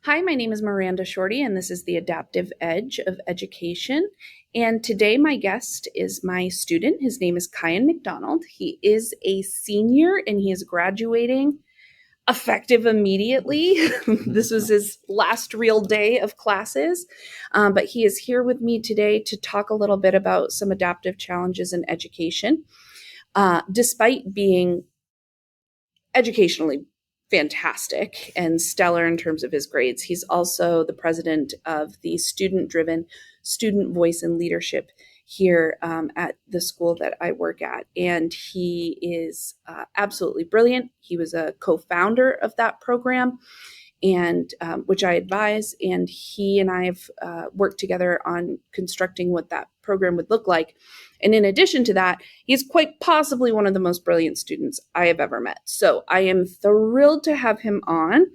Hi, my name is Miranda Shorty, and this is the Adaptive Edge of Education. And today, my guest is my student. His name is Kyan Macdonald. He is a senior and he is graduating effective immediately. This was his last real day of classes, but he is here with me today to talk a little bit about some adaptive challenges in education. Despite being educationally fantastic and stellar in terms of his grades, he's also the president of the student-driven Student Voice and Leadership here at the school that I work at. And he is absolutely brilliant. He was a co-founder of that program, and which I advise. And he and I have worked together on constructing what that program would look like. And in addition to that, he's quite possibly one of the most brilliant students I have ever met. So I am thrilled to have him on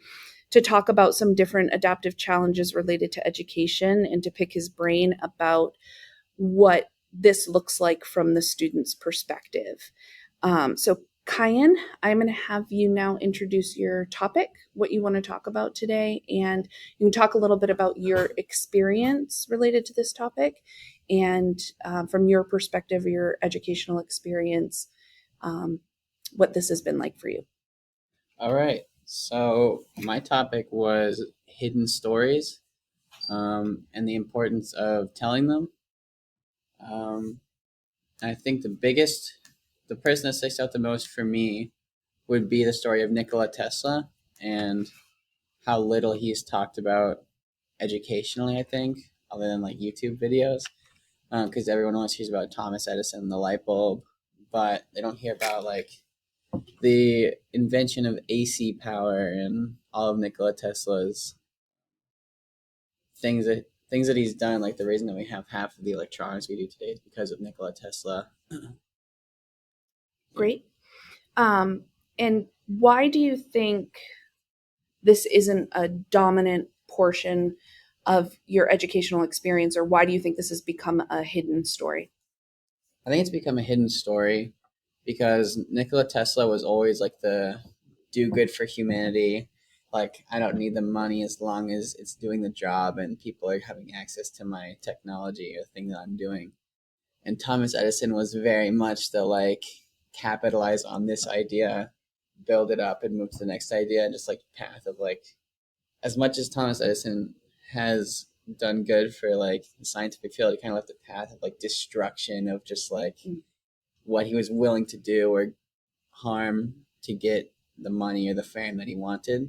to talk about some different adaptive challenges related to education and to pick his brain about what this looks like from the student's perspective. So Kyan, I'm going to have you now introduce your topic, what you want to talk about today, and you can talk a little bit about your experience related to this topic and from your perspective, your educational experience, what this has been like for you. All right. So my topic was hidden stories and the importance of telling them. I think the person that sticks out the most for me would be the story of Nikola Tesla and how little he's talked about educationally, I think, other than like YouTube videos. Because everyone always hears about Thomas Edison and the light bulb, but they don't hear about like the invention of AC power and all of Nikola Tesla's things that he's done. Like the reason that we have half of the electronics we do today is because of Nikola Tesla. Great. And why do you think this isn't a dominant portion of your educational experience, or why do you think this has become a hidden story? I think it's become a hidden story because Nikola Tesla was always like the do good for humanity. Like, I don't need the money as long as it's doing the job and people are having access to my technology or thing that I'm doing. And Thomas Edison was very much the like capitalize on this idea, build it up and move to the next idea, and just like path of like, as much as Thomas Edison has done good for like the scientific field, he kind of left a path of like destruction of just like what he was willing to do or harm to get the money or the fame that he wanted.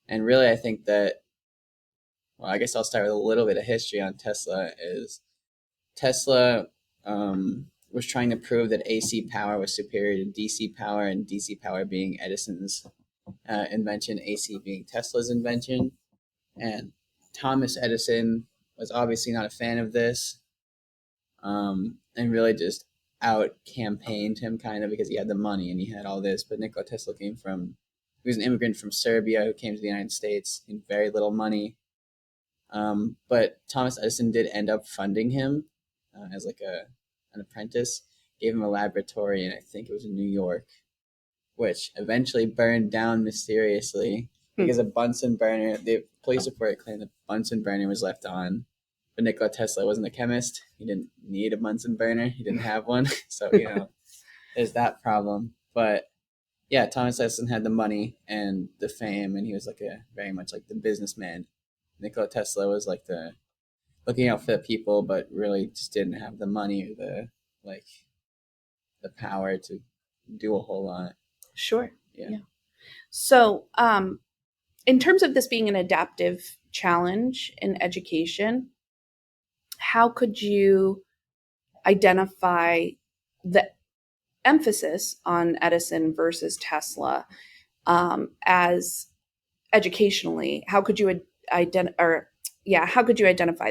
And really, I think that, well, I guess I'll start with a little bit of history on Tesla. Is Tesla was trying to prove that AC power was superior to DC power, and DC power being Edison's invention, AC being Tesla's invention. And Thomas Edison was obviously not a fan of this, and really just out campaigned him kind of because he had the money and he had all this. But Nikola Tesla he was an immigrant from Serbia who came to the United States in very little money. But Thomas Edison did end up funding him as like an apprentice, gave him a laboratory, and I think it was in New York, which eventually burned down mysteriously because a Bunsen burner, the police report claimed the Bunsen burner was left on. But Nikola Tesla wasn't a chemist. He didn't need a Bunsen burner. He didn't have one. So, there's that problem. But yeah, Thomas Edison had the money and the fame, and he was like very much like the businessman. Nikola Tesla was like the looking out for the people, but really just didn't have the money or the power to do a whole lot. Sure. Yeah. So, in terms of this being an adaptive challenge in education, how could you identify the emphasis on Edison versus Tesla as educationally? How could you identify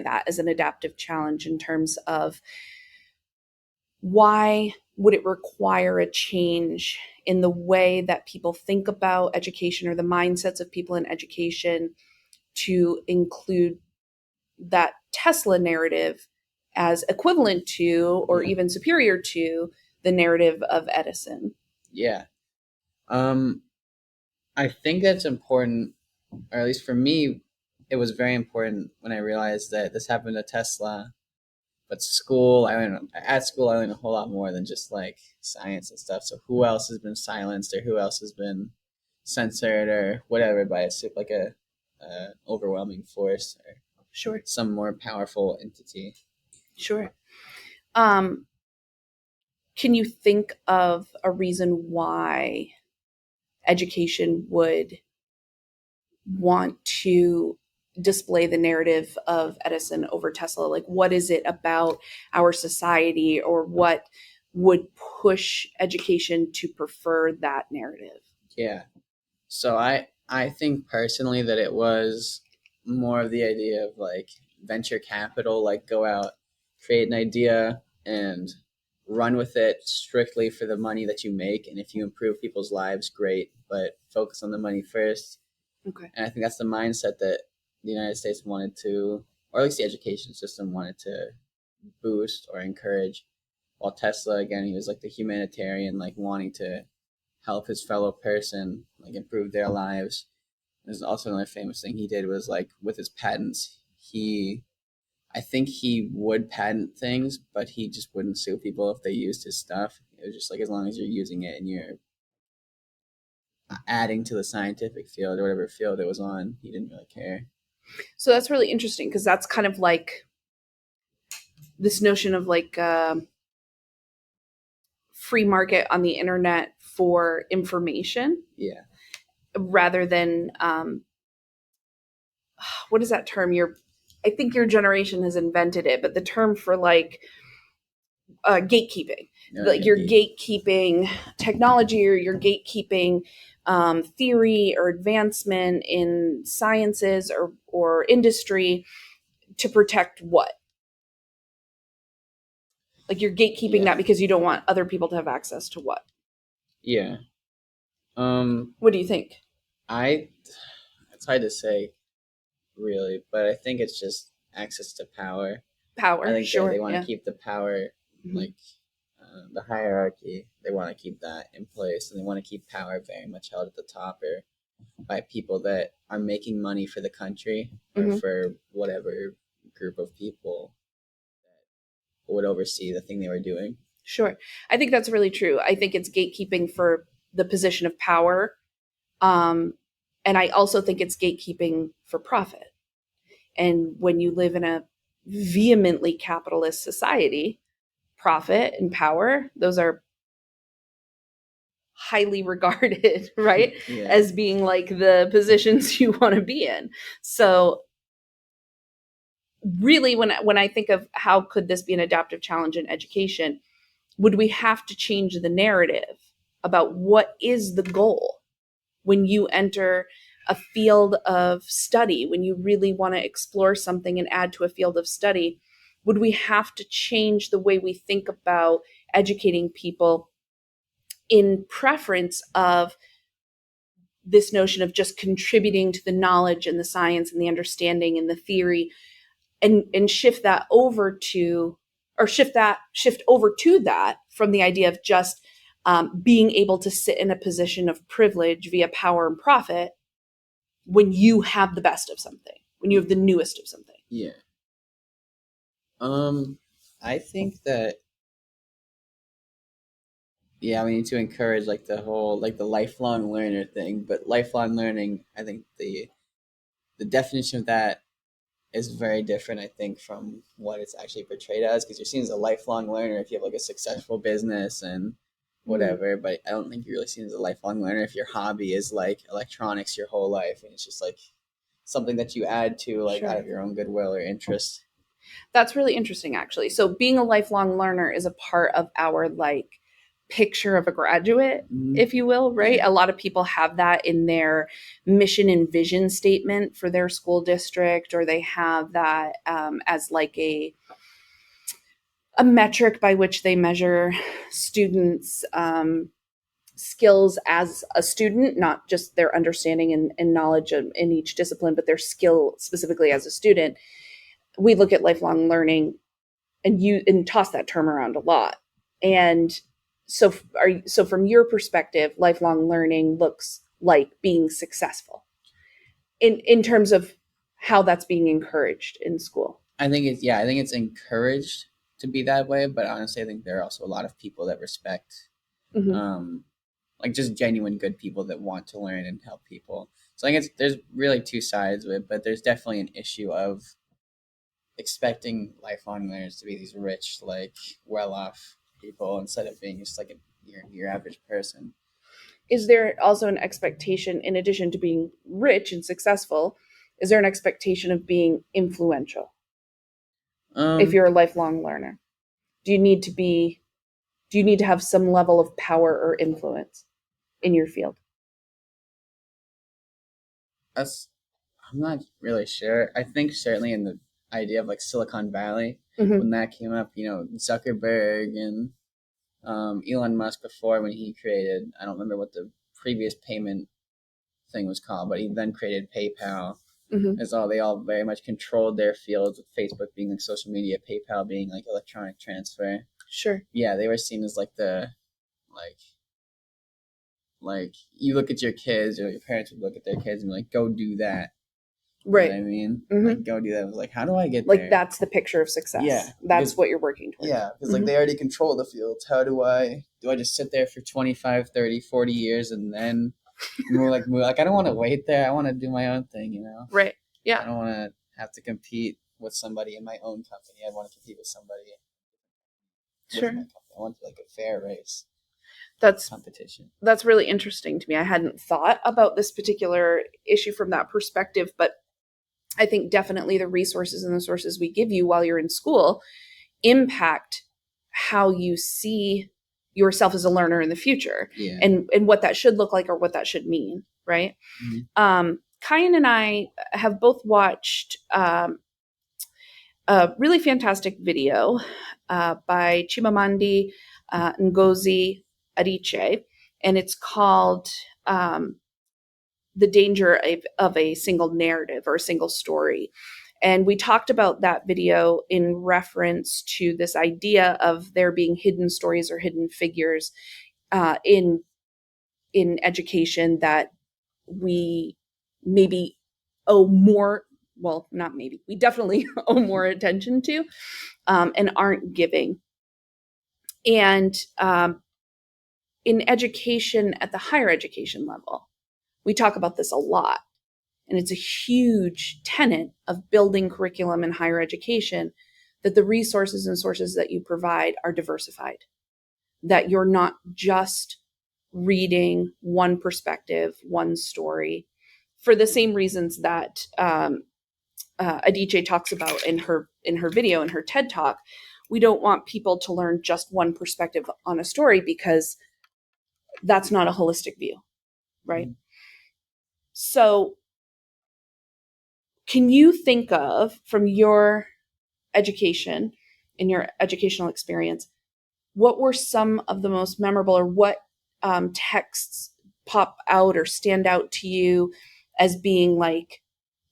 that as an adaptive challenge in terms of why would it require a change in the way that people think about education or the mindsets of people in education to include that Tesla narrative as equivalent to or even superior to the narrative of Edison? Yeah. I think that's important, or at least for me, it was very important when I realized that this happened to Tesla. But at school, I learned a whole lot more than just like science and stuff. So who else has been silenced, or who else has been censored, or whatever by a overwhelming force or Sure. some more powerful entity? Sure. Can you think of a reason why education would want to display the narrative of Edison over Tesla? Like, what is it about our society, or what would push education to prefer that narrative? Yeah. So I think personally that it was more of the idea of like venture capital, like go out, create an idea, and run with it strictly for the money that you make. And if you improve people's lives, great, but focus on the money first. Okay. And I think that's the mindset that the United States wanted to, or at least the education system wanted to boost or encourage. While Tesla, again, he was like the humanitarian, like wanting to help his fellow person, like improve their lives. There's also another famous thing he did was like with his patents, I think he would patent things, but he just wouldn't sue people if they used his stuff. It was just like as long as you're using it and you're adding to the scientific field or whatever field it was on, he didn't really care. So that's really interesting, because that's kind of like this notion of like free market on the internet for information. Yeah. Rather than what is that term? I think your generation has invented it, but the term for like gatekeeping, like you're gatekeeping technology, or you're gatekeeping theory or advancement in sciences or industry to protect what? Like you're gatekeeping that because you don't want other people to have access to what? Yeah. What do you think? It's hard to say really, but I think it's just access to power. Power, I think sure. they want to keep the power, Mhm. like the hierarchy. They want to keep that in place, and they want to keep power very much held at the top, or by people that are making money for the country or for whatever group of people that would oversee the thing they were doing. Sure. I think that's really true. I think it's gatekeeping for the position of power. And I also think it's gatekeeping for profit. And when you live in a vehemently capitalist society, profit and power, those are highly regarded, right? Yeah. As being like the positions you want to be in. So really, when I think of how could this be an adaptive challenge in education, would we have to change the narrative about what is the goal when you enter a field of study, when you really want to explore something and add to a field of study? Would we have to change the way we think about educating people in preference of this notion of just contributing to the knowledge and the science and the understanding and the theory, and shift over to that from the idea of just being able to sit in a position of privilege via power and profit when you have the best of something, when you have the newest of something? Yeah. I think that we need to encourage like the whole like the lifelong learner thing, but lifelong learning, I think the definition of that is very different, I think, from what it's actually portrayed as, because you're seen as a lifelong learner if you have like a successful business and whatever, but I don't think you're really seen as a lifelong learner if your hobby is like electronics your whole life and it's just like something that you add to like out of your own goodwill or interest. That's really interesting, actually. So being a lifelong learner is a part of our like picture of a graduate, if you will, right? A lot of people have that in their mission and vision statement for their school district, or they have that as like a metric by which they measure students' skills as a student, not just their understanding and knowledge in each discipline, but their skill specifically as a student. We look at lifelong learning and toss that term around a lot. And so from your perspective, lifelong learning looks like being successful in terms of how that's being encouraged in school. I think it's encouraged to be that way, but honestly, I think there are also a lot of people that respect, um, like just genuine good people that want to learn and help people. So I think there's really two sides of it, but there's definitely an issue of expecting lifelong learners to be these rich, like well-off people instead of being just like your average person. Is there also an expectation, in addition to being rich and successful, is there an expectation of being influential if you're a lifelong learner? Do you need to have some level of power or influence in your field? I'm not really sure. I think certainly in the idea of like Silicon Valley, Mm-hmm. when that came up, Zuckerberg and Elon Musk before, when he created, I don't remember what the previous payment thing was called, but he then created PayPal. Mm-hmm. As all they all very much controlled their fields, with Facebook being like social media, PayPal being like electronic transfer. Sure. Yeah, they were seen as like the like you look at your kids, or your parents would look at their kids and be like, go do that. Right. You know what I mean? Mm-hmm. Like, go do that. I was like, how do I get like there? That's the picture of success. Yeah, that's what you're working towards. Yeah, because like they already control the fields. How do I just sit there for 25, 30, 40 years and then move? I don't want to wait there. I want to do my own thing, Right. Yeah. I don't want to have to compete with somebody in my own company. I want to compete with somebody. Sure. I want like a fair race. That's competition. That's really interesting to me. I hadn't thought about this particular issue from that perspective, but I think definitely the resources and the sources we give you while you're in school impact how you see yourself as a learner in the future. Yeah. and what that should look like or what that should mean, right? Mm-hmm. Kyan and I have both watched a really fantastic video by Chimamanda Ngozi Adichie, and it's called The Danger of a Single Narrative or a Single Story. And we talked about that video in reference to this idea of there being hidden stories or hidden figures in education that we maybe owe more, well, not maybe, we definitely owe more attention to, and aren't giving. And in education at the higher education level, we talk about this a lot. And it's a huge tenet of building curriculum in higher education, that the resources and sources that you provide are diversified, that you're not just reading one perspective, one story, for the same reasons that Adichie talks about in her video, in her TED Talk. We don't want people to learn just one perspective on a story, because that's not a holistic view, right? Mm-hmm. So can you think of, from your education, in your educational experience, what were some of the most memorable, or what texts pop out or stand out to you as being like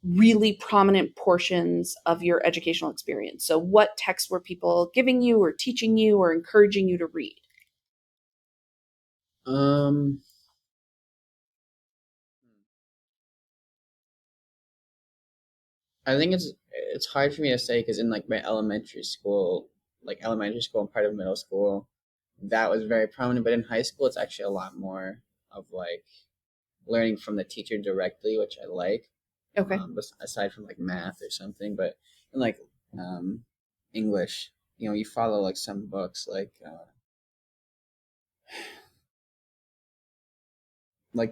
really prominent portions of your educational experience? So what texts were people giving you or teaching you or encouraging you to read? I think it's hard for me to say, because in like my elementary school and part of middle school, that was very prominent. But in high school, it's actually a lot more of like learning from the teacher directly, which I like. Okay. Aside from like math or something, but in like English, you follow like some books like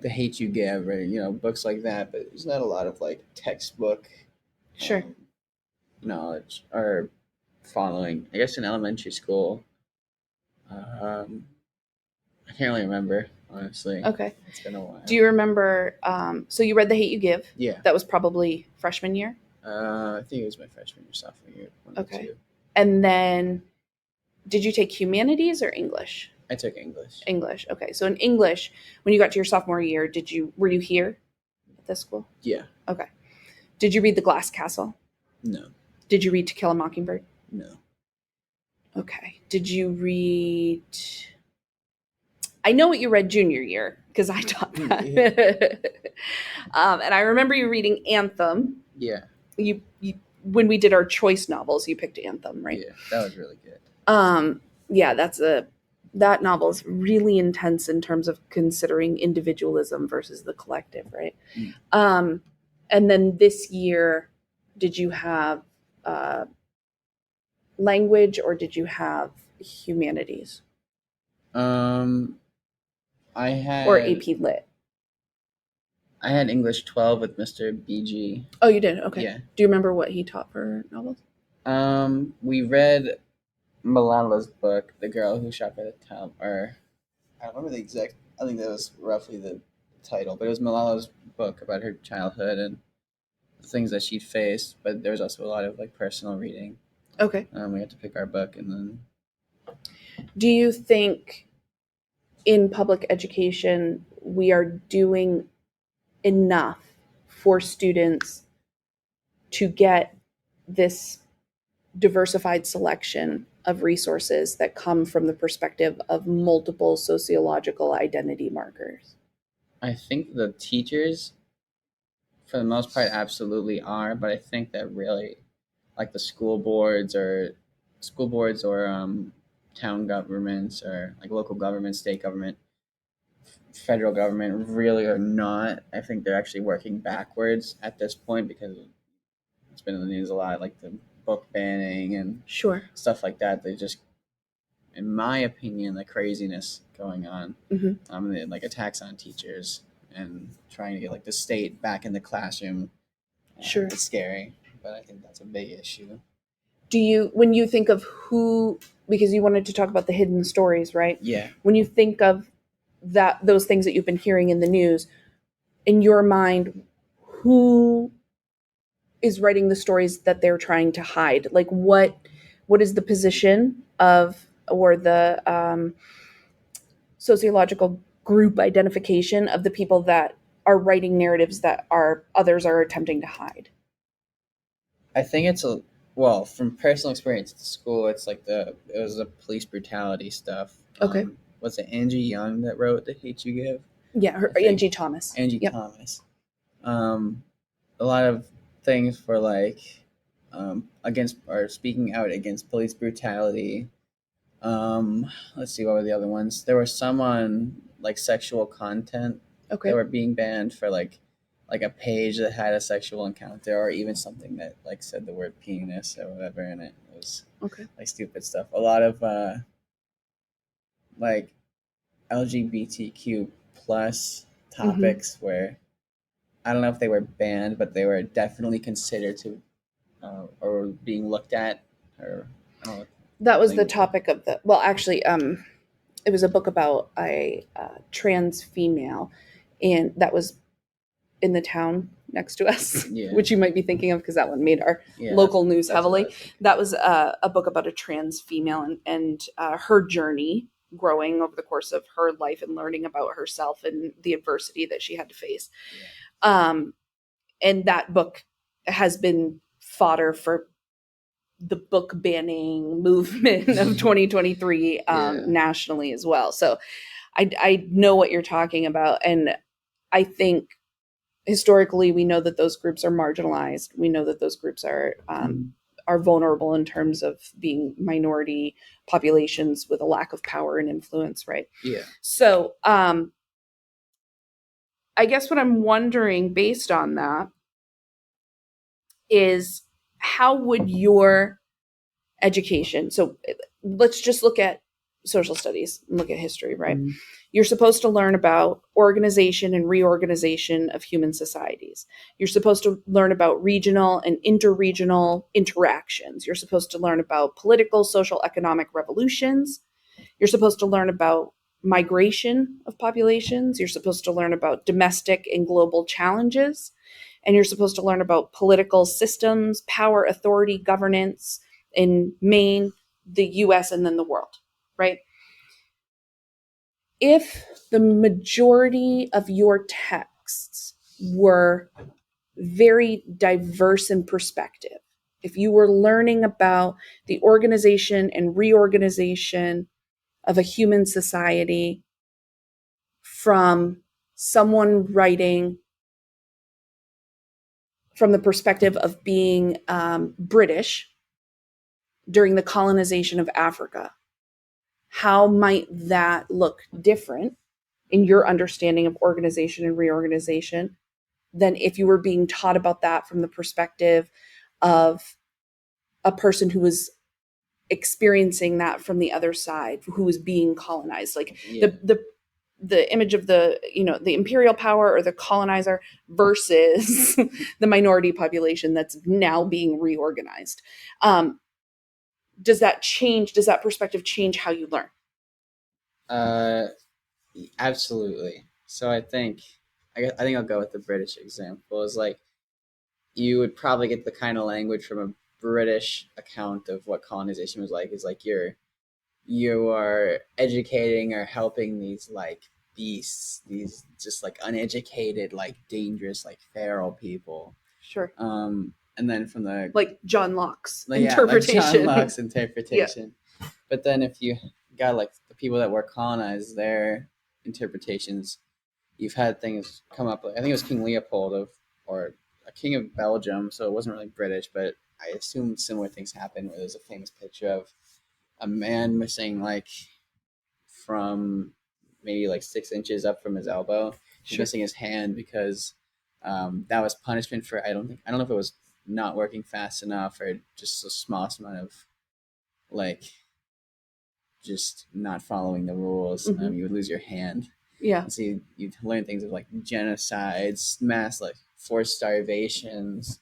The Hate You Give, or books like that. But there's not a lot of like textbook Sure. knowledge or following. I guess in elementary school, I can't really remember, honestly. Okay. It's been a while. Do you remember? So you read The Hate You Give? Yeah. That was probably freshman year? I think it was my freshman or sophomore year. Okay. And then, did you take humanities or English? I took English. English. Okay. So in English, when you got to your sophomore year, were you here at this school? Yeah. Okay. Did you read The Glass Castle? No. Did you read To Kill a Mockingbird? No. Okay. Did you read... I know what you read junior year, because I taught that. Yeah. And I remember you reading Anthem. Yeah. you when we did our choice novels, you picked Anthem, right? Yeah, that was really good. Yeah, that novel is really intense in terms of considering individualism versus the collective, right? And then this year, did you have language or did you have humanities I or had AP Lit? I had English 12 with Mr. BG. Oh, you did? Okay. Yeah. Do you remember what he taught for novels? We read Malala's book, The Girl Who Shot by the Tub, or I don't remember the exact. I think that was roughly the title, but it was Malala's book about her childhood and the things that she'd faced. But there was also a lot of like personal reading. Okay. We had to pick our book, and then. Do you think in public education we are doing enough for students to get this diversified selection of resources that come from the perspective of multiple sociological identity markers? I think the teachers, for the most part, absolutely are, but I think that really, like the school boards or town governments or like local government, state government, federal government really are not. I think they're actually working backwards at this point because it's been in the news a lot, like the book banning and Sure. stuff like that. They just, in my opinion, the craziness going on, like attacks on teachers and trying to get like the state back in the classroom. Sure. It's scary, but I think that's a big issue. Do you, when you think of who, because you wanted to talk about the hidden stories, right? Yeah. When you think of those things that you've been hearing in the news, in your mind, who is writing the stories that they're trying to hide? Like what is the position of, or the sociological group identification of the people that are writing narratives that others are attempting to hide? I think it's well, from personal experience at the school, it's like it was the police brutality stuff. Okay. Was it Angie Young that wrote The Hate You Give? Yeah, Angie Thomas. Angie Thomas. A lot of things for like against or speaking out against police brutality. Let's see, what were the other ones? There were some on like sexual content that were being banned for like a page that had a sexual encounter or even something that like said the word penis or whatever in it. It was like stupid stuff. A lot of like LGBTQ plus topics where I don't know if they were banned, but they were definitely considered to or being looked at, or I don't know. That was the topic of the, well, actually, it was a book about a trans female, and that was in the town next to us, which you might be thinking of because that one made our local news heavily. That was a book about a trans female and her journey growing over the course of her life and learning about herself and the adversity that she had to face. And that book has been fodder for the book banning movement of 2023 nationally as well. So I know what you're talking about. And I think historically we know that those groups are marginalized. We know that those groups are vulnerable in terms of being minority populations with a lack of power and influence, right? Yeah. So I guess what I'm wondering based on that is, how would your education, so let's just look at social studies and look at history, right? You're supposed to learn about organization and reorganization of human societies. You're supposed to learn about regional and interregional interactions. You're supposed to learn about political, social, economic revolutions. You're supposed to learn about migration of populations. You're supposed to learn about domestic and global challenges. And you're supposed to learn about political systems, power, authority, governance in Maine, the US, and then the world, right? If the majority of your texts were very diverse in perspective, if you were learning about the organization and reorganization of a human society from someone writing from the perspective of being British during the colonization of Africa, how might that look different in your understanding of organization and reorganization than if you were being taught about that from the perspective of a person who was experiencing that from the other side, who was being colonized? Like the image of the, the imperial power or the colonizer versus the minority population that's now being reorganized. Does that perspective change how you learn? Uh, Absolutely. So I think I'll go with the British example. Is like you would probably get the kind of language from a British account of what colonization was like. Is like you are educating or helping these like beasts, these just like uneducated, like dangerous, like feral people. Sure. And then from the like John Locke's like interpretation. John Locke's interpretation. Yeah. But then if you got like the people that were colonized, their interpretations, you've had things come up. Like, I think it was King Leopold or a king of Belgium, so it wasn't really British, but I assume similar things happened. Where there's a famous picture of a man missing like from maybe like 6 inches up from his elbow. He's Sure. missing his hand because that was punishment for I don't know if it was not working fast enough or just a small amount of like just not following the rules. Mhm. You would lose your hand. Yeah. So you'd learn things of like genocides, mass like forced starvations,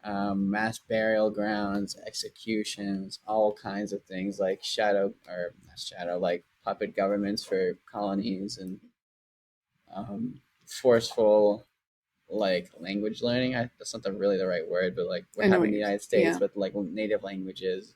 mass burial grounds, executions, all kinds of things like like puppet governments for colonies and forceful like language learning. That's not really the right word, but like we're I know having what the you're United saying. States Yeah. with like native languages.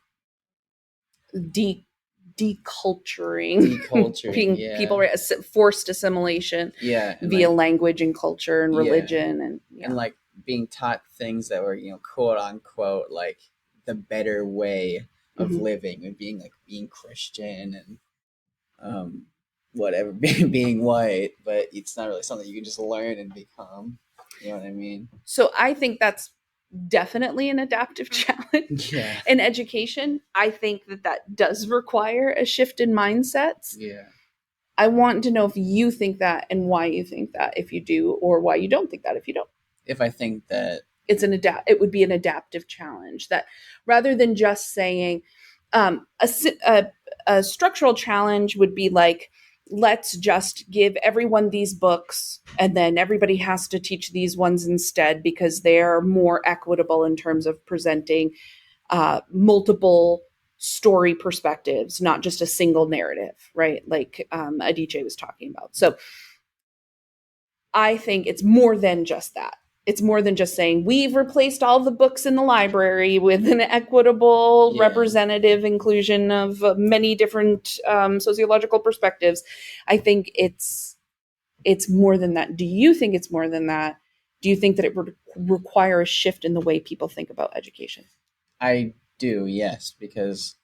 Deculturing, being Yeah, people forced assimilation yeah, and via like language and culture and yeah, religion and and like being taught things that were quote unquote like the better way of Mhm. living and being Christian and whatever being white, but it's not really something you can just learn and become. You know what I mean? So I think that's definitely an adaptive challenge Yeah, in education. I think that does require a shift in mindsets. yeah. I want to know if you think that and why you think that if you do, or why you don't think that if you don't. If I think that, It would be an adaptive challenge, that rather than just saying a structural challenge would be like, let's just give everyone these books and then everybody has to teach these ones instead because they're more equitable in terms of presenting multiple story perspectives, not just a single narrative, right? Like Adichie was talking about. So I think it's more than just that. It's more than just saying we've replaced all the books in the library with an equitable, representative inclusion of many different sociological perspectives. I think it's more than that. Do you think it's more than that? Do you think that it would require a shift in the way people think about education? I do, yes, because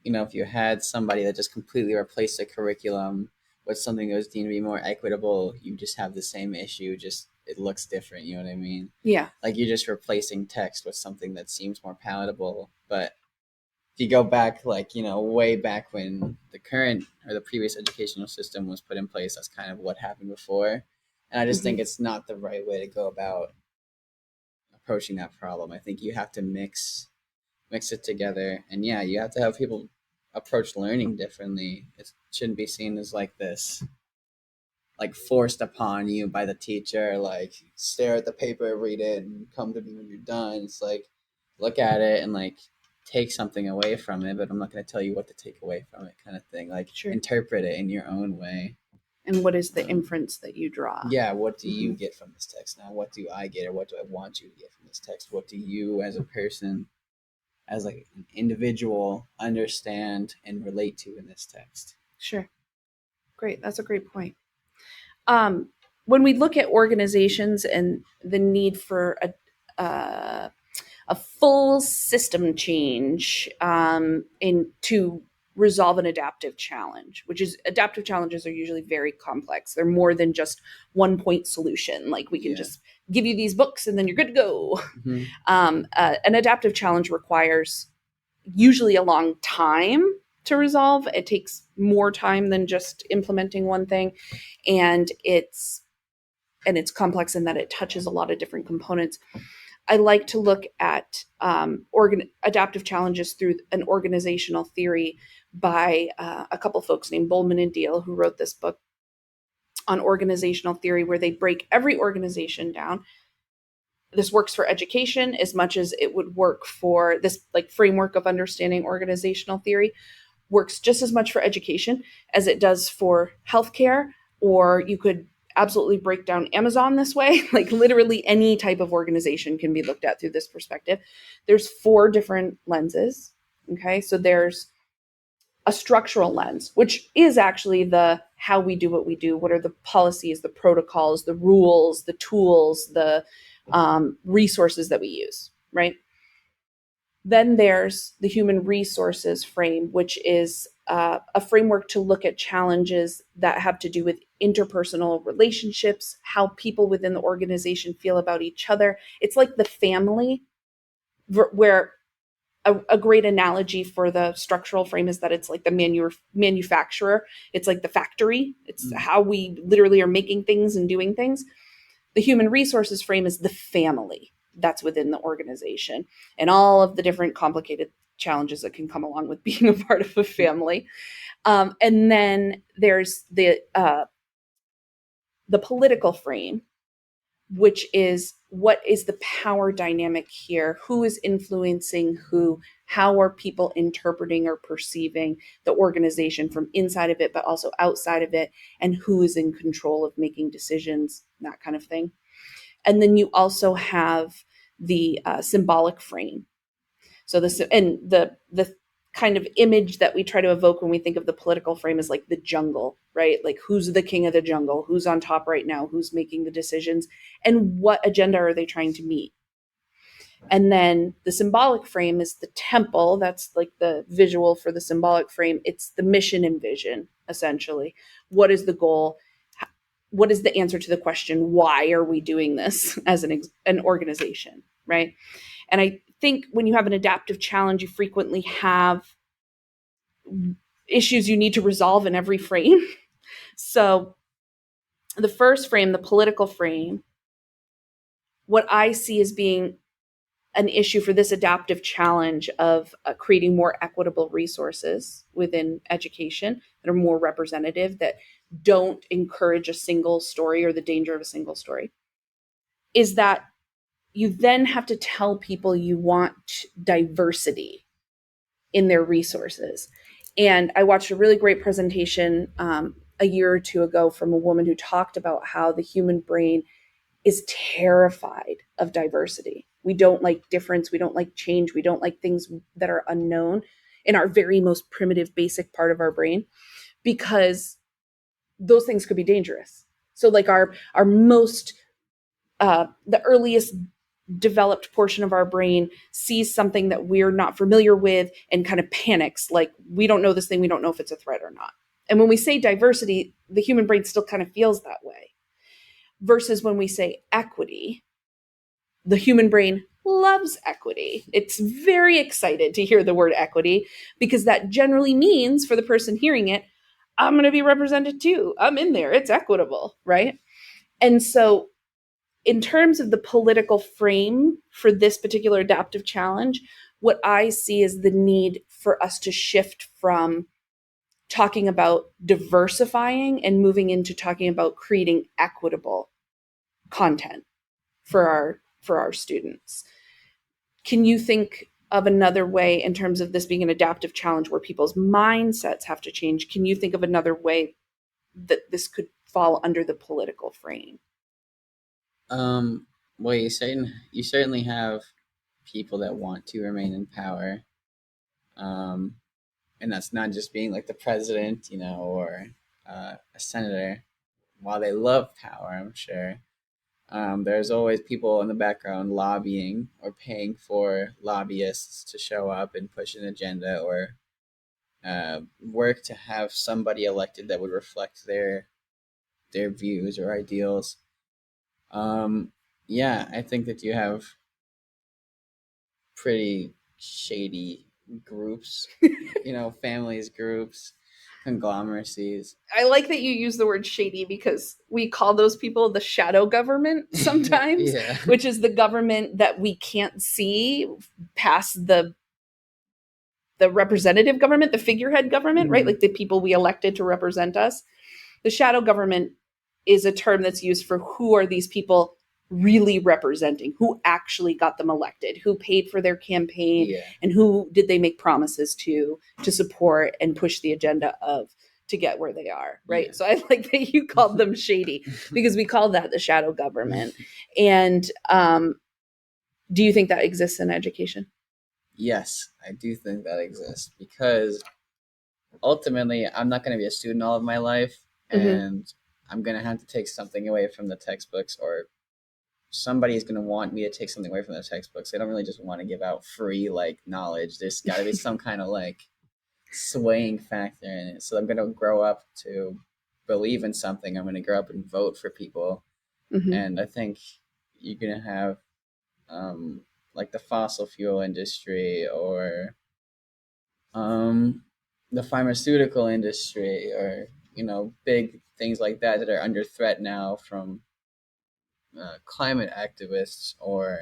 if you had somebody that just completely replaced the curriculum with something that was deemed to be more equitable, you just have the same issue, just it looks different. You know what I mean? Yeah. Like you're just replacing text with something that seems more palatable. But if you go back, like, way back when the current or the previous educational system was put in place, that's kind of what happened before. And I just think it's not the right way to go about approaching that problem. I think you have to mix it together. And yeah, you have to have people approach learning differently. It shouldn't be seen as like this, like forced upon you by the teacher, like stare at the paper, read it, and come to me when you're done. It's like look at it and like take something away from it, but I'm not going to tell you what to take away from it, kind of thing. Like interpret it in your own way. And what is the inference that you draw? Yeah, what do you get from this text now? What do I get, or what do I want you to get from this text? What do you as a person, as like an individual, understand and relate to in this text? Sure. Great. That's a great point. When we look at organizations and the need for a full system change to resolve an adaptive challenge, which is adaptive challenges are usually very complex. They're more than just one point solution. Like we can just give you these books and then you're good to go. Mm-hmm. An adaptive challenge requires usually a long time to resolve. It takes more time than just implementing one thing. And it's complex in that it touches a lot of different components. I like to look at adaptive challenges through an organizational theory by a couple folks named Bolman and Deal, who wrote this book on organizational theory, where they break every organization down. This works for education as much as it would work for this like framework of understanding organizational theory works just as much for education as it does for healthcare, or you could absolutely break down Amazon this way. Like literally any type of organization can be looked at through this perspective. There's 4 different lenses. Okay. So there's a structural lens, which is actually the how we do what we do. What are the policies, the protocols, the rules, the tools, the resources that we use, right? Then there's the human resources frame, which is a framework to look at challenges that have to do with interpersonal relationships, how people within the organization feel about each other. It's like the family, where a great analogy for the structural frame is that it's like the manufacturer. It's like the factory. It's how we literally are making things and doing things. The human resources frame is the family that's within the organization and all of the different complicated challenges that can come along with being a part of a family. And then there's the political frame, which is what is the power dynamic here? Who is influencing who? How are people interpreting or perceiving the organization from inside of it, but also outside of it? And who is in control of making decisions, that kind of thing. And then you also have the symbolic frame. So the kind of image that we try to evoke when we think of the political frame is like the jungle, right? Like who's the king of the jungle? Who's on top right now? Who's making the decisions? And what agenda are they trying to meet? And then the symbolic frame is the temple. That's like the visual for the symbolic frame. It's the mission and vision, essentially. What is the goal? What is the answer to the question, why are we doing this as an organization, right? And I think when you have an adaptive challenge, you frequently have issues you need to resolve in every frame. So the first frame, the political frame, what I see as being an issue for this adaptive challenge of creating more equitable resources within education that are more representative, that don't encourage a single story or the danger of a single story, is that you then have to tell people you want diversity in their resources. And I watched a really great presentation a year or two ago from a woman who talked about how the human brain is terrified of diversity. We don't like difference. We don't like change. We don't like things that are unknown in our very most primitive, basic part of our brain, because those things could be dangerous. So like our most, the earliest developed portion of our brain sees something that we're not familiar with and kind of panics, like we don't know this thing, we don't know if it's a threat or not. And when we say diversity, the human brain still kind of feels that way. Versus when we say equity, the human brain loves equity. It's very excited to hear the word equity, because that generally means for the person hearing it, I'm going to be represented too. I'm in there. It's equitable, right? And so in terms of the political frame for this particular adaptive challenge, what I see is the need for us to shift from talking about diversifying and moving into talking about creating equitable content for our students. Can you think of another way in terms of this being an adaptive challenge where people's mindsets have to change? Can you think of another way that this could fall under the political frame? Well, you certainly have people that want to remain in power, and that's not just being like the president, or a senator. While they love power, I'm sure, there's always people in the background lobbying or paying for lobbyists to show up and push an agenda or work to have somebody elected that would reflect their views or ideals. Yeah, I think that you have pretty shady groups, families, groups, conglomeracies. I like that you use the word shady because we call those people the shadow government sometimes, Yeah. which is the government that we can't see past the representative government, the figurehead government, right? Like the people we elected to represent us. The shadow government is a term that's used for who are these people really representing, who actually got them elected, who paid for their campaign, Yeah. and who did they make promises to support and push the agenda of to get where they are, right? Yeah. So I like that you called them shady because we call that the shadow government. And do you think that exists in education? Yes, I do think that exists because ultimately I'm not going to be a student all of my life, and I'm going to have to take something away from the textbooks, or somebody is going to want me to take something away from the textbooks. They don't really just want to give out free knowledge. There's got to be some kind of swaying factor in it. So I'm going to grow up to believe in something. I'm going to grow up and vote for people. And I think you're going to have the fossil fuel industry, or the pharmaceutical industry, or big things like that are under threat now from climate activists, or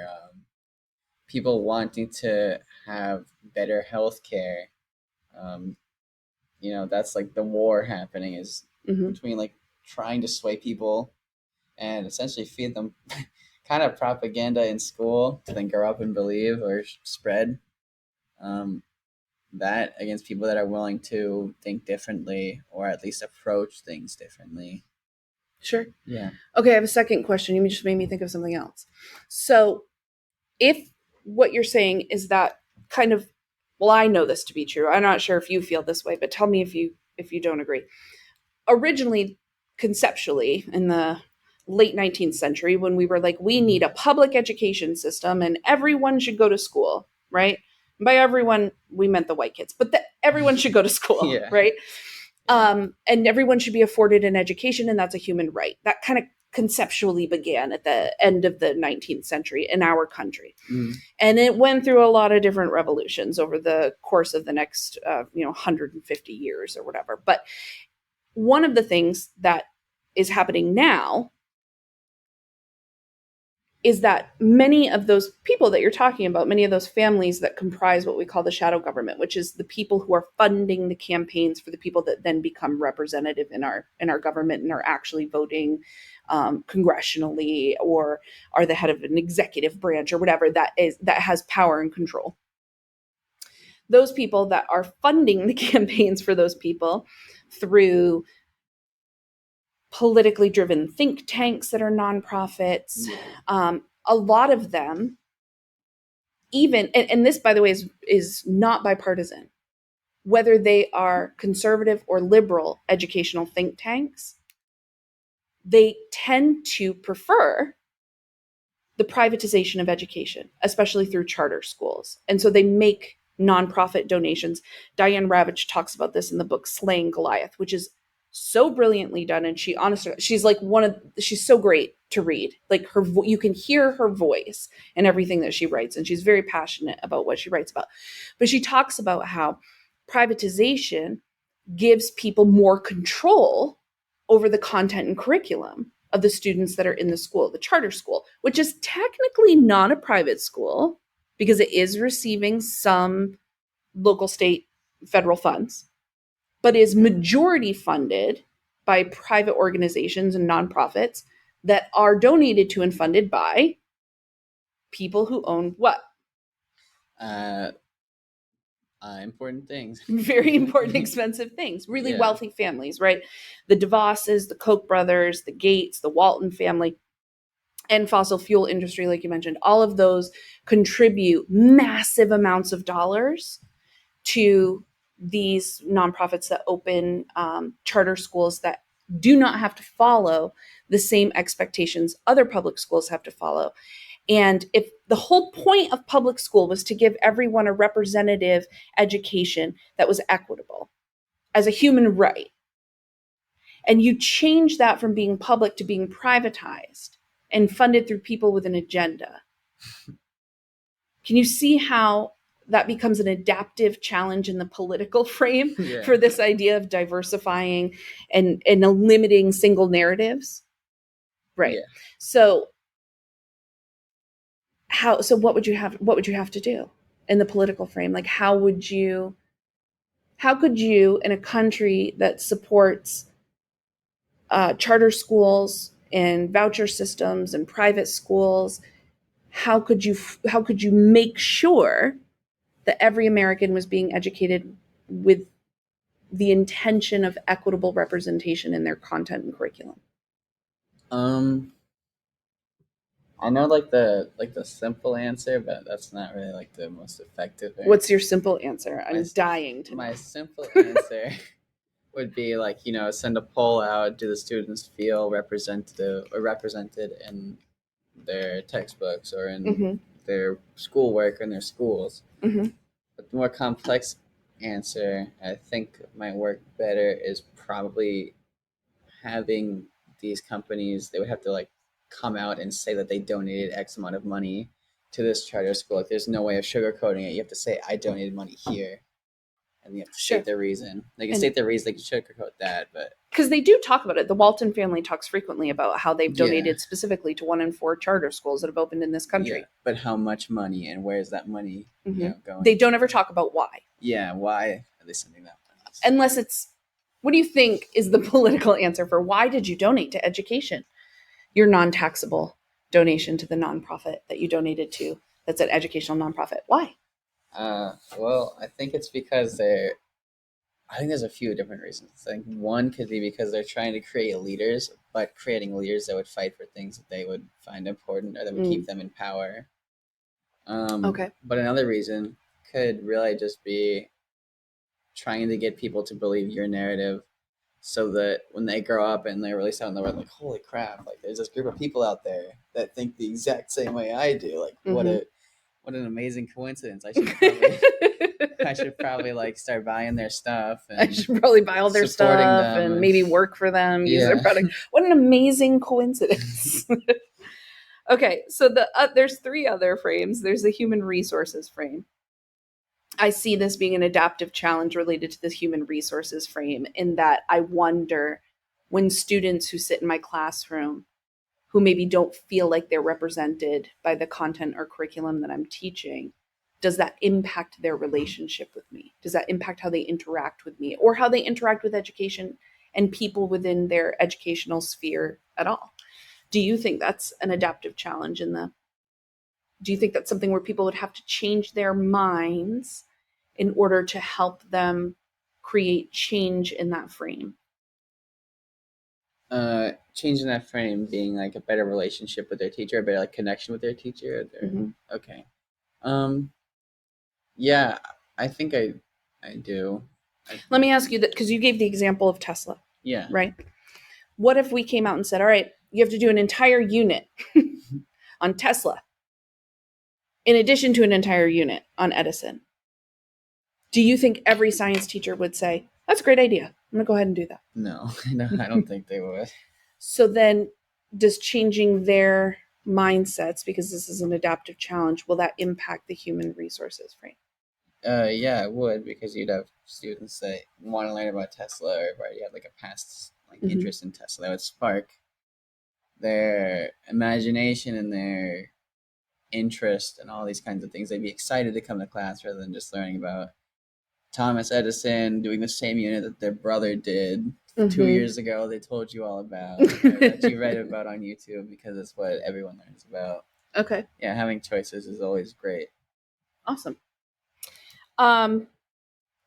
people wanting to have better health care. That's the war happening is between trying to sway people and essentially feed them kind of propaganda in school to then grow up and believe or spread that against people that are willing to think differently, or at least approach things differently. Sure. Yeah. Okay, I have a second question. You just made me think of something else. So if what you're saying is that kind of, well, I know this to be true. I'm not sure if you feel this way, but tell me if you don't agree. Originally, conceptually, in the late 19th century, when we were like, we need a public education system and everyone should go to school, right? And by everyone, we meant the white kids, but everyone should go to school, Yeah. right? And everyone should be afforded an education, and that's a human right. That kind of conceptually began at the end of the 19th century in our country. And it went through a lot of different revolutions over the course of the next 150 years or whatever. But one of the things that is happening now is that many of those people that you're talking about, many of those families that comprise what we call the shadow government, which is the people who are funding the campaigns for the people that then become representative in our government and are actually voting congressionally, or are the head of an executive branch or whatever that has power and control. Those people that are funding the campaigns for those people through politically driven think tanks that are nonprofits, a lot of them, even, and this, by the way, is not bipartisan, whether they are conservative or liberal educational think tanks, they tend to prefer the privatization of education, especially through charter schools. And so they make nonprofit donations. Diane Ravitch talks about this in the book Slaying Goliath, which is so brilliantly done. And she's she's so great to read. Like you can hear her voice and everything that she writes. And she's very passionate about what she writes about. But she talks about how privatization gives people more control over the content and curriculum of the students that are in the school, the charter school, which is technically not a private school because it is receiving some local, state, federal funds, but is majority funded by private organizations and nonprofits that are donated to and funded by people who own what? Important things. Very important, expensive things. Really wealthy families, right? The DeVosses, the Koch brothers, the Gates, the Walton family, and fossil fuel industry, like you mentioned, all of those contribute massive amounts of dollars to these nonprofits that open charter schools that do not have to follow the same expectations other public schools have to follow. And if the whole point of public school was to give everyone a representative education that was equitable, as a human right, and you change that from being public to being privatized and funded through people with an agenda, can you see how that becomes an adaptive challenge in the political frame for this idea of diversifying and limiting single narratives? Right. Yeah. So what would you have to do in the political frame? Like, how could you, in a country that supports charter schools and voucher systems and private schools, how could you make sure that every American was being educated with the intention of equitable representation in their content and curriculum? I know the simple answer, but that's not really like the most effective answer. What's your simple answer? I'm dying to know. My simple answer would be like, send a poll out. Do the students feel represented in their textbooks or in their schoolwork or in their schools? But the more complex answer, I think might work better, is probably having these companies, they would have to like come out and say that they donated X amount of money to this charter school. Like, there's no way of sugarcoating it. You have to say, I donated money here. And you have to state their reason. They can state their reason. They can sugarcoat that, but because they do talk about it. The Walton family talks frequently about how they've donated specifically to 1 in 4 charter schools that have opened in this country. Yeah, but how much money and where is that money going? They don't ever talk about why. Yeah, why are they sending that money? Unless it's, what do you think is the political answer for why did you donate to education? Your non-taxable donation to the nonprofit that you donated to, that's an educational nonprofit. Why? Well, I think it's because I think there's a few different reasons. I think one could be because they're trying to create leaders, but creating leaders that would fight for things that they would find important or that would keep them in power. Okay. But another reason could really just be trying to get people to believe your narrative so that when they grow up and they're released out in the world, like, holy crap, like there's this group of people out there that think the exact same way I do. Like, what an amazing coincidence. I should probably like start buying their stuff. And I should probably buy all their stuff and maybe work for them, use their product. What an amazing coincidence. Okay, so there's 3 other frames. There's the human resources frame. I see this being an adaptive challenge related to this human resources frame, in that I wonder, when students who sit in my classroom who maybe don't feel like they're represented by the content or curriculum that I'm teaching, does that impact their relationship with me? Does that impact how they interact with me or how they interact with education and people within their educational sphere at all? Do you think that's an adaptive challenge do you think that's something where people would have to change their minds in order to help them create change in that frame? Changing that frame being like a better relationship with their teacher, a better like connection with their teacher. Okay. Yeah, I think I do. Let me ask you that, because you gave the example of Tesla. Yeah. Right? What if we came out and said, all right, you have to do an entire unit on Tesla in addition to an entire unit on Edison? Do you think every science teacher would say, that's a great idea, I'm going to go ahead and do that? No, I don't think they would. So then, does changing their mindsets, because this is an adaptive challenge, will that impact the human resources frame? Yeah, it would, because you'd have students that want to learn about Tesla or already have like a past interest in Tesla. That would spark their imagination and their interest and all these kinds of things. They'd be excited to come to class rather than just learning about Thomas Edison doing the same unit that their brother did 2 years ago. They told you all about, that you read about on YouTube, because it's what everyone learns about. Okay. Yeah, having choices is always great. Awesome.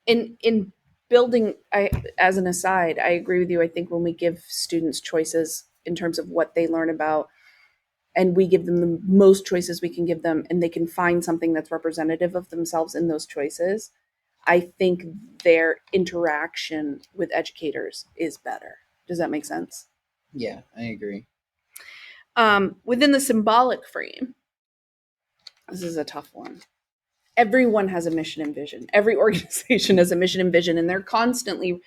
In building, as an aside, I agree with you. I think when we give students choices in terms of what they learn about, and we give them the most choices we can give them, and they can find something that's representative of themselves in those choices, I think their interaction with educators is better. Does that make sense? Yeah, I agree. Within the symbolic frame, this is a tough one. everyone has a mission and vision. Every organization has a mission and vision, and they're constantly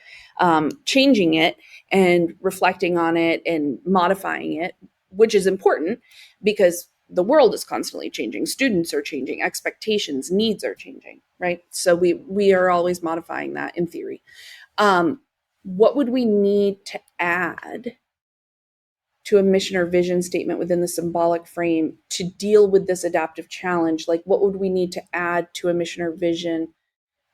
changing it and reflecting on it and modifying it, which is important because the world is constantly changing. Students are changing, expectations, needs are changing, right? So we are always modifying that in theory. What would we need to add to a mission or vision statement within the symbolic frame to deal with this adaptive challenge? Like, what would we need to add to a mission or vision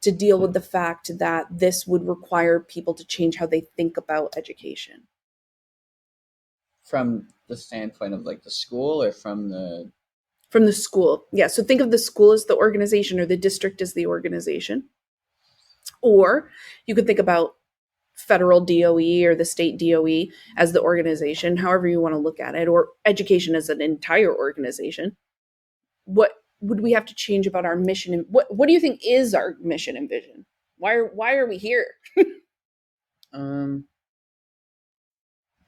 to deal with the fact that this would require people to change how they think about education? From the standpoint of like the school, or from the school? Yeah. So think of the school as the organization or the district as the organization. Or you could think about federal DOE or the state DOE as the organization, however you want to look at it, or education as an entire organization. What would we have to change about our mission? And what do you think is our mission and vision? Why are we here? Well,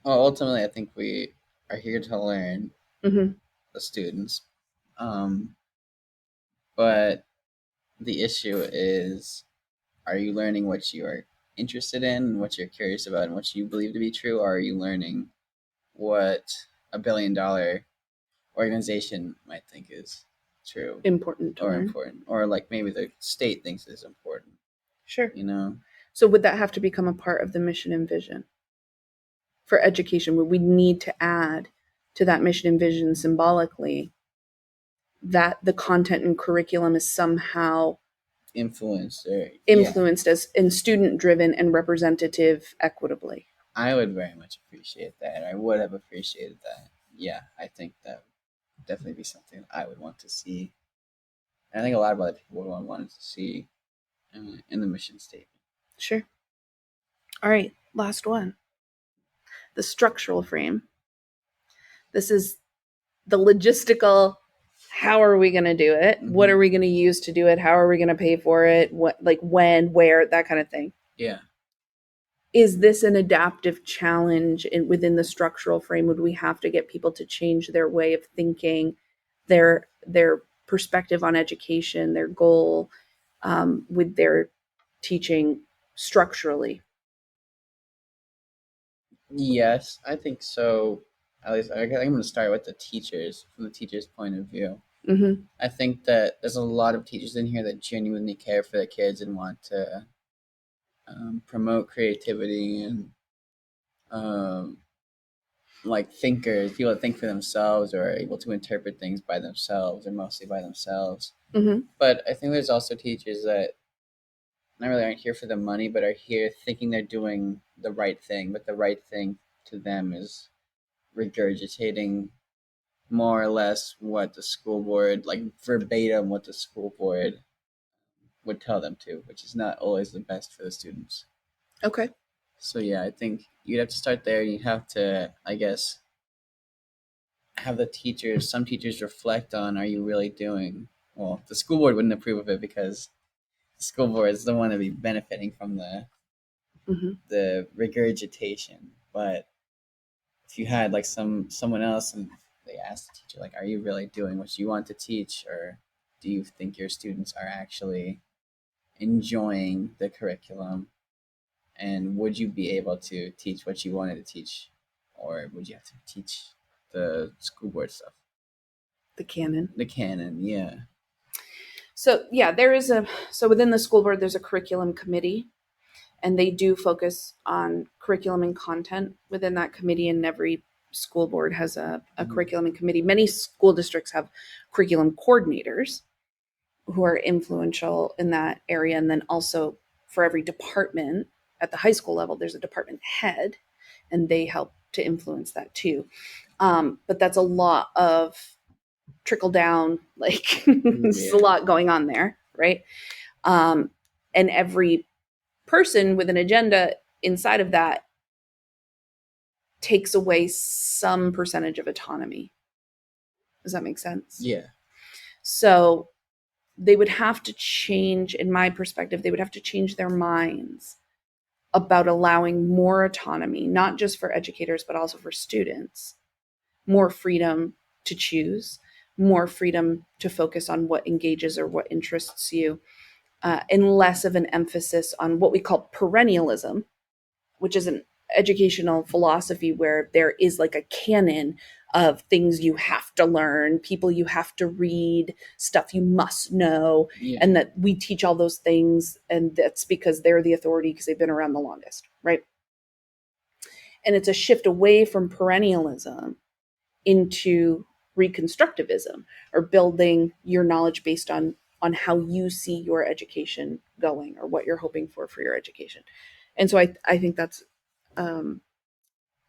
ultimately, I think we are here to learn, Mm-hmm. the students. But the issue is, are you learning what you are interested in, what you're curious about, and what you believe to be true? Or are you learning what $1 billion organization might think is true, Important to or learn. important, or like maybe the state thinks is important? Sure. So would that have to become a part of the mission and vision for education? Would we need to add to that mission and vision symbolically that the content and curriculum is somehow influenced as and student driven and representative equitably? I would very much appreciate that. I would have appreciated that. Yeah, I think that would definitely be something I would want to see. And I think a lot of other people would want to see in the mission statement. Sure. All right, last one. The structural frame. This is the logistical. How are we going to do it? Mm-hmm. What are we going to use to do it? How are we going to pay for it? What, like when, where, that kind of thing. Yeah. Is this an adaptive challenge within the structural frame? Would we have to get people to change their way of thinking, their perspective on education, their goal with their teaching structurally? Yes, I think so. At least I'm going to start with the teachers, from the teachers' point of view. Mm-hmm. I think that there's a lot of teachers in here that genuinely care for their kids and want to promote creativity and like thinkers, people that think for themselves or are able to interpret things by themselves or mostly by themselves. Mm-hmm. But I think there's also teachers that not really aren't here for the money, but are here thinking they're doing the right thing. But the right thing to them is regurgitating more or less what the school board, like verbatim what the school board would tell them to, which is not always the best for the students. Okay. So yeah, I think you'd have to start there. You'd have to, I guess, have some teachers reflect on, are you really doing, well, the school board wouldn't approve of it because the school board is the one to be benefiting from the regurgitation. But if you had like someone else and they asked the teacher, like, are you really doing what you want to teach, or do you think your students are actually enjoying the curriculum, and would you be able to teach what you wanted to teach, or would you have to teach the school board stuff? The canon. Yeah. So yeah, so within the school board, there's a curriculum committee, and they do focus on curriculum and content within that committee, and every school board has a curriculum and committee. Many school districts have curriculum coordinators who are influential in that area. And then also for every department at the high school level, there's a department head, and they help to influence that too. But that's a lot of trickle down, like there's a lot going on there, right? And every person with an agenda inside of that takes away some percentage of autonomy. Does that make sense? Yeah. So they would have to change, in my perspective, they would have to change their minds about allowing more autonomy, not just for educators, but also for students, more freedom to choose, more freedom to focus on what engages or what interests you, and less of an emphasis on what we call perennialism, which is an educational philosophy where there is like a canon of things you have to learn, people you have to read, stuff you must know, and that we teach all those things, and that's because they're the authority because they've been around the longest, right? And it's a shift away from perennialism into reconstructivism, or building your knowledge based on how you see your education going, or what you're hoping for your education. And so I think that's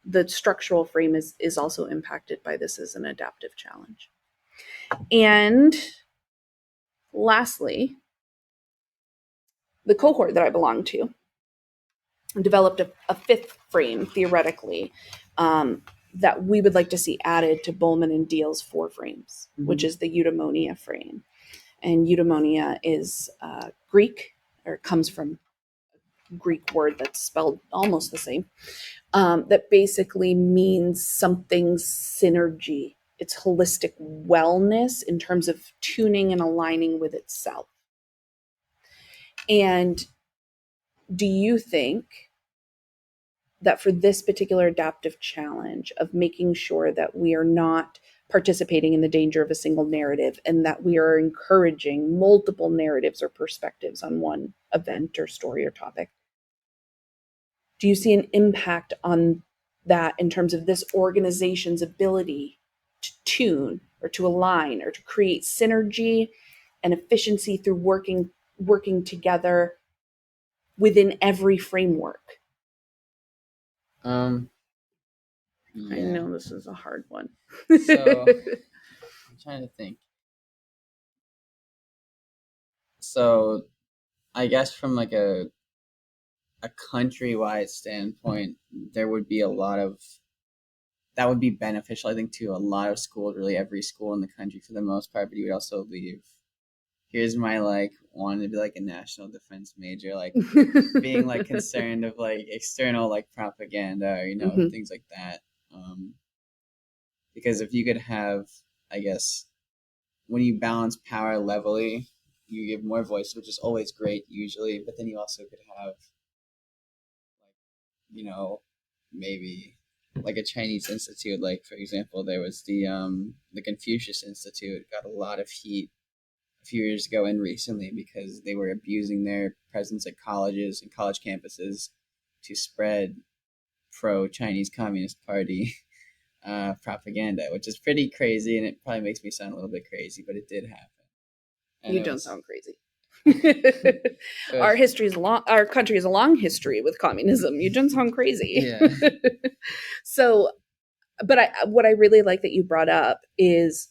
the structural frame is also impacted by this as an adaptive challenge. And lastly, the cohort that I belong to developed a fifth frame theoretically, that we would like to see added to Bolman and Deal's 4 frames, which is the eudaimonia frame. And eudaimonia is Greek, or comes from a Greek word that's spelled almost the same, that basically means something's synergy. It's holistic wellness in terms of tuning and aligning with itself. And do you think that for this particular adaptive challenge of making sure that we are not participating in the danger of a single narrative, and that we are encouraging multiple narratives or perspectives on one event or story or topic, do you see an impact on that in terms of this organization's ability to tune or to align or to create synergy and efficiency through working together within every framework? Yeah. I know this is a hard one. So I'm trying to think. So I guess from like a countrywide standpoint, there would be a lot of that would be beneficial, I think, to a lot of schools, really every school in the country for the most part. But you would also leave, here's my like wanting to be like a national defense major, like being like concerned of like external like propaganda, or, things like that. Because if you could have, I guess, when you balance power levelly, you give more voice, which is always great usually, but then you also could have like, maybe like a Chinese institute, like for example, there was the Confucius Institute, got a lot of heat a few years ago and recently because they were abusing their presence at colleges and college campuses to spread pro-Chinese Communist Party propaganda, which is pretty crazy, and it probably makes me sound a little bit crazy, but it did happen. And you don't sound crazy. Our country has a long history with communism. You don't sound crazy. Yeah. So, but what I really like that you brought up is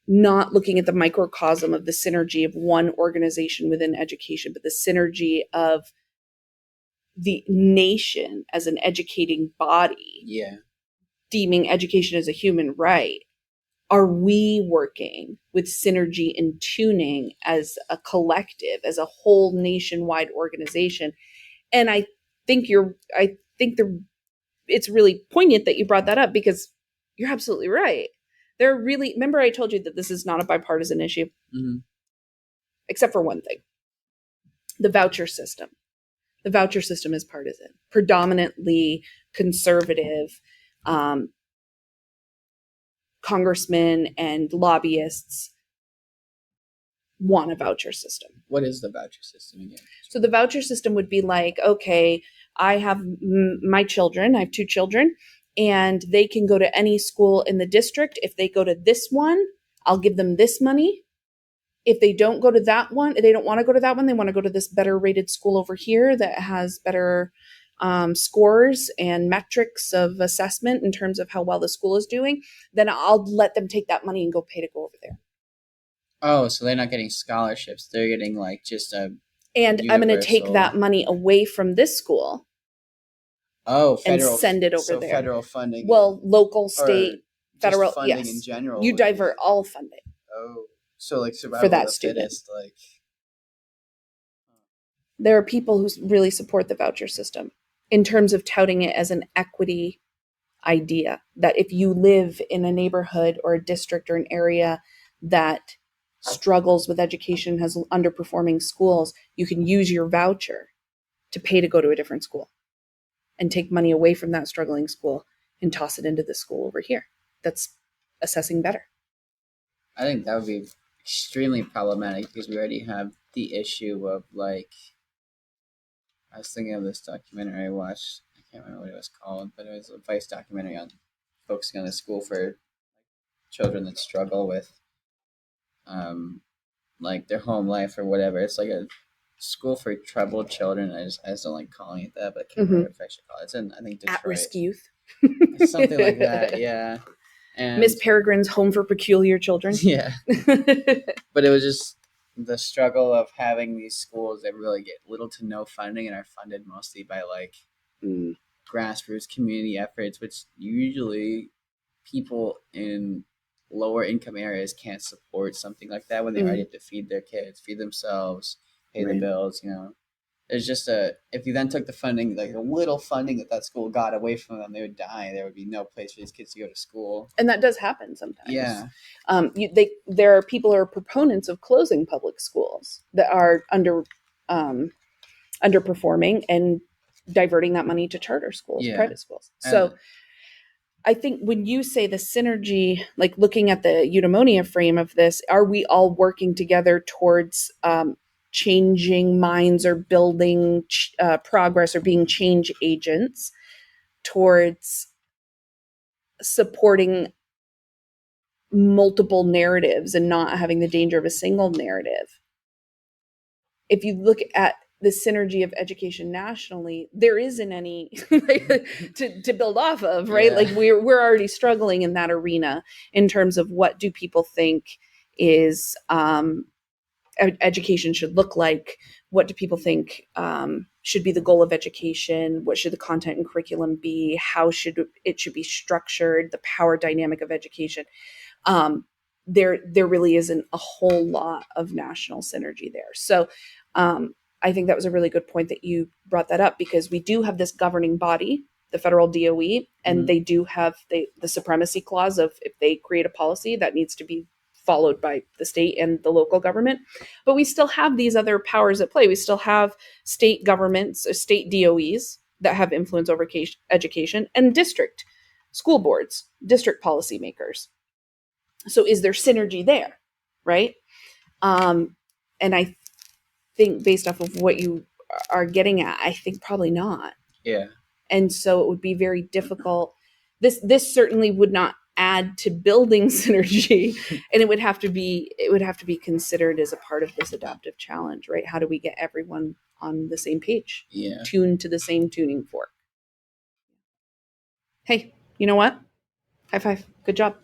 not looking at the microcosm of the synergy of one organization within education, but the synergy of the nation as an educating body. Yeah. Deeming education as a human right. Are we working with synergy and tuning as a collective, as a whole nationwide organization? And I think it's really poignant that you brought that up, because you're absolutely right. Remember I told you that this is not a bipartisan issue, except for one thing: the voucher system. The voucher system is partisan, predominantly conservative. Congressmen and lobbyists want a voucher system. What is the voucher system again? So the voucher system would be like, okay, I have my children. I have 2 children, and they can go to any school in the district. If they go to this one, I'll give them this money. If they don't go to that one, they don't want to go to that one, they want to go to this better rated school over here that has better scores and metrics of assessment in terms of how well the school is doing, then I'll let them take that money and go pay to go over there. Oh, so they're not getting scholarships. They're getting like just a And universal... I'm going to take that money away from this school. Oh, federal, and send it over so there. Federal funding. Well, local, state, federal, funding yes. In general. You divert all funding. Oh, so like survival for that of the student. Fittest, like. There are people who really support the voucher system in terms of touting it as an equity idea that if you live in a neighborhood or a district or an area that struggles with education, has underperforming schools, you can use your voucher to pay to go to a different school and take money away from that struggling school and toss it into the school over here that's assessing better. I think that would be extremely problematic because we already have the issue of like, I was thinking of this documentary I watched. I can't remember what it was called, but it was a Vice documentary on focusing on a school for children that struggle with like their home life or whatever. It's like a school for troubled children. I just don't like calling it that, but I can't remember what I should call it. It's in, I think, Detroit. At-risk youth. Something like that, yeah. And Miss Peregrine's Home for Peculiar Children. Yeah. But it was just the struggle of having these schools that really get little to no funding and are funded mostly by like grassroots community efforts, which usually people in lower income areas can't support something like that when they already have to feed their kids, feed themselves, pay the bills, you know. There's just if you then took the funding, like a little funding that school got away from them, they would die. There would be no place for these kids to go to school. And that does happen sometimes. Yeah. There are people who are proponents of closing public schools that are underperforming and diverting that money to charter schools, private schools. So I think when you say the synergy, like looking at the eudaimonia frame of this, are we all working together towards changing minds or building progress or being change agents towards supporting multiple narratives and not having the danger of a single narrative? If you look at the synergy of education nationally, there isn't any to build off of, right? Yeah. Like we're already struggling in that arena in terms of what do people think is education should look like. What do people think should be the goal of education? What should the content and curriculum be? How should it be structured? The power dynamic of education. There really isn't a whole lot of national synergy there. So I think that was a really good point that you brought that up, because we do have this governing body, the federal DOE, and they do have the supremacy clause of if they create a policy that needs to be followed by the state and the local government. But we still have these other powers at play. We still have state governments, state DOEs that have influence over education, and district school boards, district policymakers. So is there synergy there, right? And I think based off of what you are getting at, I think probably not. Yeah. And so it would be very difficult. This certainly would not add to building synergy, and it would have to be considered as a part of this adaptive challenge, right? How do we get everyone on the same page? Yeah. Tuned to the same tuning fork. Hey, you know what? High five. Good job.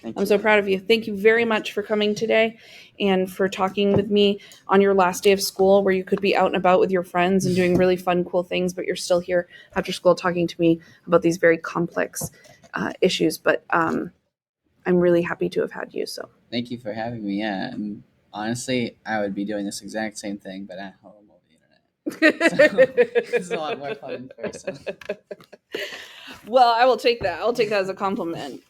I'm so proud of you. Thank you very much for coming today and for talking with me on your last day of school, where you could be out and about with your friends and doing really fun, cool things, but you're still here after school talking to me about these very complex issues. But I'm really happy to have had you. So thank you for having me. Yeah, and honestly, I would be doing this exact same thing, but at home over the internet. So it's a lot more fun in person. Well, I will take that. I'll take that as a compliment.